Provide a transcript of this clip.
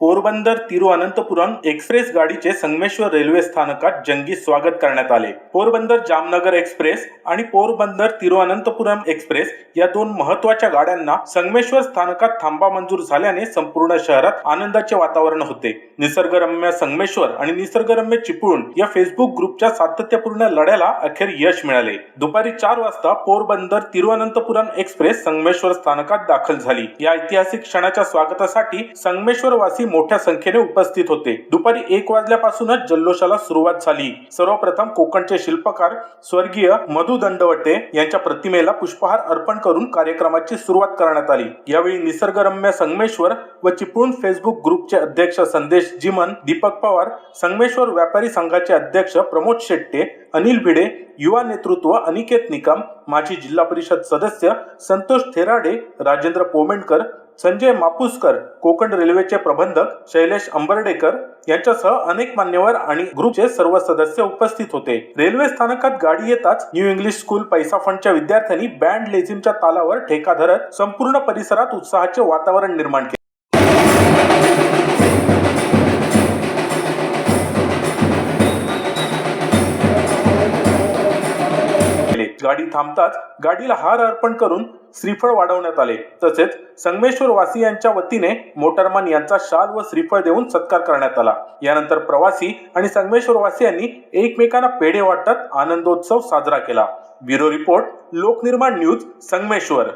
Porbandar Thiruvananthapuram express गाडीचे Sangameshwar railway स्थानकात जंगी स्वागत करण्यात आले। पोरबंदर जामनगर एक्सप्रेस आणि पोरबंदर तिरुअनंतपुरम एक्सप्रेस या दोन महत्त्वाच्या गाड्यांना संगमेश्वर स्थानकात थांबा मंजूर झाल्याने संपूर्ण शहरात आनंदाचे वातावरण होते। निसर्गरम्य संगमेश्वर आणि निसर्गरम्य चिपळूण या फेसबुक ग्रुपच्या सातत्यपूर्ण लढ्याला अखेर यश मिळाले। दुपारी 4 वाजता पोरबंदर तिरुअनंतपुरम एक्सप्रेस संगमेश्वर स्थानकात दाखल झाली। या ऐतिहासिक क्षणाच्या स्वागतासाठी संगमेश्वर वासी मोठ्या संख्येने उपस्थित होते। दुपारी 1 वाजल्यापासूनच जल्लोषाला सुरुवात झाली। सर्वप्रथम कोकणचे शिल्पकार स्वर्गीय मधु दंडवटे यांच्या प्रतिमेला पुष्पहार अर्पण करून कार्यक्रमाची सुरुवात करण्यात आली। यावेळी निसर्गरम्य संगमेश्वर व चिपळूण फेसबुक ग्रुपचे अध्यक्ष संदेश जिमन, दीपक पवार, संगमेश्वर व्यापारी संघाचे अध्यक्ष प्रमोद शेट्टे, अनिल भिडे, युवा नेतृत्व अनिकेत निकम, माजी जिल्हा परिषद सदस्य संतोष थेराडे, राजेंद्र पोमेंडकर, संजय मापुसकर, कोकण रेल्वेचे प्रबंधक शैलेश अंबर्डेकर यांच्यासह अनेक मान्यवर आणि ग्रुपचे सर्व सदस्य उपस्थित होते। रेल्वे स्थानकात गाडी येताच न्यू इंग्लिश स्कूल पैसा फंडच्या विद्यार्थ्यांनी बँड लेझिमच्या तालावर ठेका धरत संपूर्ण परिसरात उत्साहाचे वातावरण निर्माण केले। गाडी थांबताच गाडीला हार अर्पण करून श्रीफळ वाढवण्यात आले। तसेच संगमेश्वर वासियांच्या वतीने मोटरमन यांचा शाल व श्रीफळ देऊन सत्कार करण्यात आला। यानंतर प्रवासी आणि संगमेश्वर वासियांनी एकमेकांना पेढे वाटत आनंदोत्सव साजरा केला। ब्युरो रिपोर्ट, लोकनिर्माण न्यूज, संगमेश्वर।